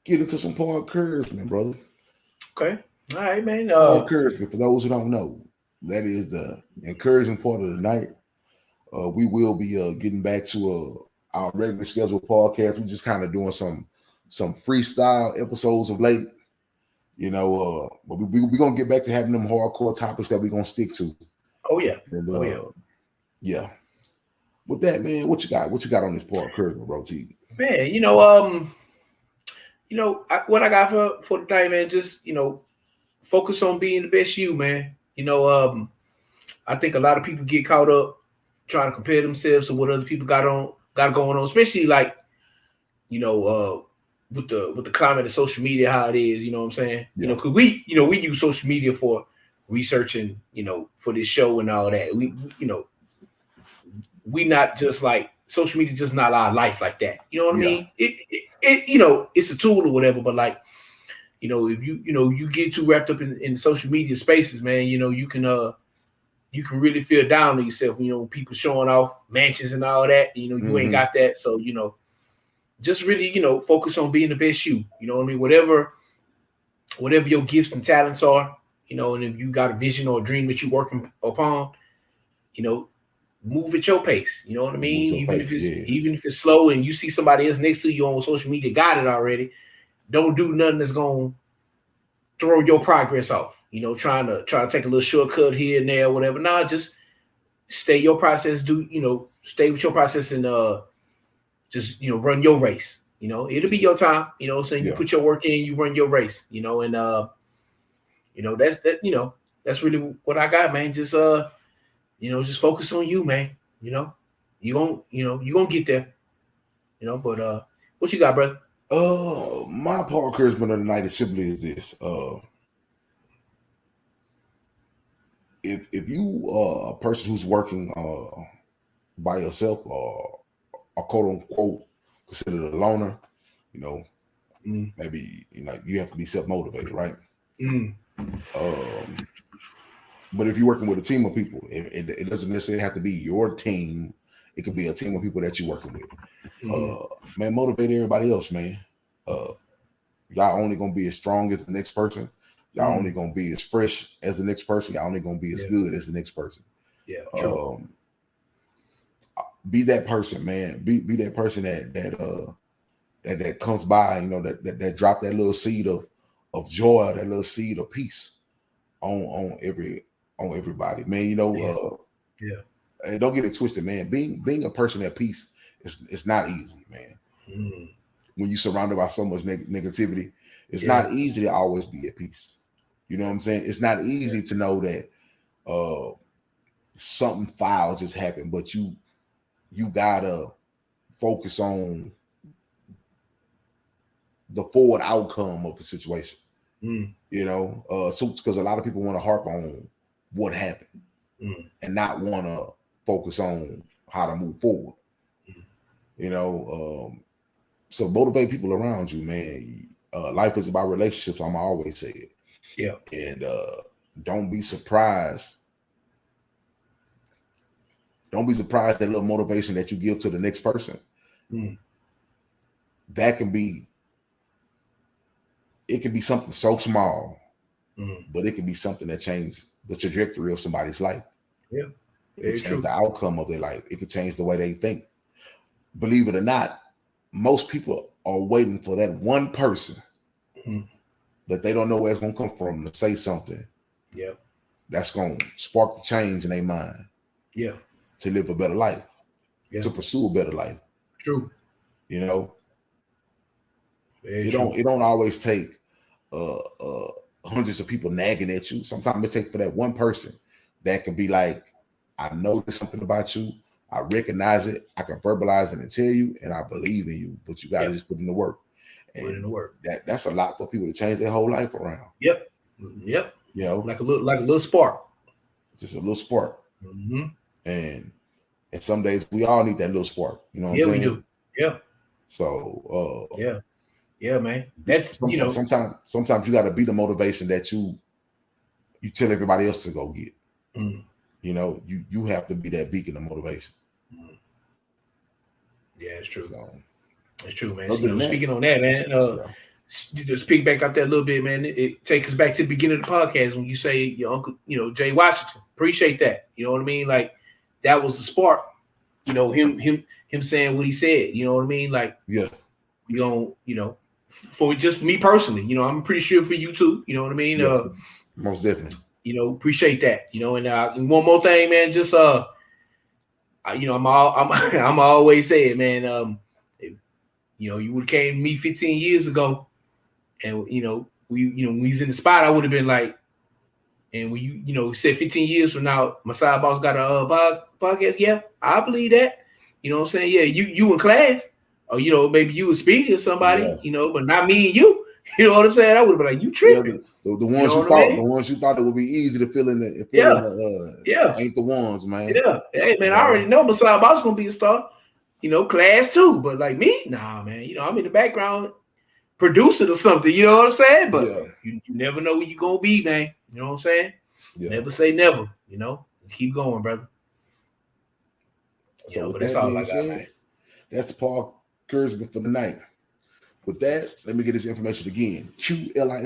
get into some Paul encouragement, brother. Okay. All right, man. Paul encouragement, for those who don't know, that is the encouraging part of the night. We will be getting back to our regular scheduled podcast. We're just kind of doing some freestyle episodes of late, but we're gonna get back to having them hardcore topics that we're gonna stick to. Oh yeah. And, yeah. With that, man, what you got? What you got on this Paul encouragement, bro? T? Man, what I got for today, man, just focus on being the best you, man. I think a lot of people get caught up trying to compare themselves to what other people got going on, especially like, with the climate of social media, how it is, you know what I'm saying? Yeah. Because we use social media for researching, for this show and all that. We not just like social media, just not our life like that. You know what I mean? It's a tool or whatever, but like, if you get too wrapped up in social media spaces, man, you can really feel down on yourself. People showing off mansions and all that. You ain't got that. So, just really, focus on being the best you. You know what I mean? Whatever your gifts and talents are, and if you got a vision or a dream that you're working upon, move at your pace. You know what I mean? Even if it's slow and you see somebody else next to you on social media got it already, don't do nothing that's gonna throw your progress off. Trying to take a little shortcut here and there, whatever. Nah, just stay your process. Stay with your process and just run your race. It'll be your time. So you put your work in, you run your race. And that's that. That's really what I got, man. Just just focus on you, man. You gonna get there. But what you got, brother? My Paul encouragement of the night is simply this. If you are a person who's working by yourself or quote unquote considered a loner, maybe you have to be self-motivated, right? But if you're working with a team of people, it doesn't necessarily have to be your team. It could be a team of people that you're working with. Man, motivate everybody else, man. Y'all only gonna be as strong as the next person. Y'all only gonna be as fresh as the next person. Y'all only gonna be as good as the next person. Yeah. Be that person, man. Be that person that comes by, that drop that little seed of joy, that little seed of peace on everybody, man. And don't get it twisted, man. Being a person at peace is not easy, man. When you're surrounded by so much negativity, it's not easy to always be at peace. You know what I'm saying? It's not easy to know that something foul just happened, but you gotta focus on the forward outcome of the situation. So because a lot of people want to harp on what happened and not want to focus on how to move forward. So motivate people around you, man. Life is about relationships. I'm always say it. Yeah. And don't be surprised. Don't be surprised that little motivation that you give to the next person. That can be. It can be something so small, but it can be something that changes the trajectory of somebody's life. Yeah. It can change the outcome of their life. It can change the way they think. Believe it or not, most people are waiting for that one person that they don't know where it's going to come from to say something. Yeah. That's going to spark the change in their mind. Yeah. To live a better life. Yeah. To pursue a better life. True. It don't always take hundreds of people nagging at you. Sometimes it takes for that one person that can be like, I know there's something about you. I recognize it. I can verbalize it and tell you, and I believe in you. But you got to just put in the work. And put in the work. That's a lot for people to change their whole life around. Yep. Like a little spark. Just a little spark. And some days we all need that little spark. You know what I'm saying? Yeah, we do. Yeah. So yeah, man. That's sometimes you got to be the motivation that you tell everybody else to go get. You have to be that beacon of motivation. Yeah, it's true. So, it's true, man. Speaking on that, man. just pick back up that little bit, man. It take us back to the beginning of the podcast when you say your uncle, Jay Washington. Appreciate that. You know what I mean? Like that was the spark. Him saying what he said. You know what I mean? Like yeah, we gonna, for just me personally, I'm pretty sure for you too. You know what I mean? Yeah, most definitely. Appreciate that. And one more thing, man. Just I'm always saying, man. You would have came to me 15 years ago, and when we was in the spot, I would have been like, and when you said 15 years from now, my side boss got a podcast. Yeah, I believe that. You know what I'm saying? Yeah, you in class, or maybe you was speaking to somebody, but not me and you. You know what I'm saying? I would have been like, you tripping. Yeah, the ones the ones you thought it would be easy to fill in the ain't the ones, man. Yeah, hey man, I already know my side boss gonna be a star. Class too, but like me, nah, man. I'm in the background producing or something. You know what I'm saying? But you never know where you're gonna be, man. You know what I'm saying? Yeah. Never say never. Keep going, brother. So but that's all I got, man. That's Paul Kurzban for the night. With that, let me get this information again. QLIF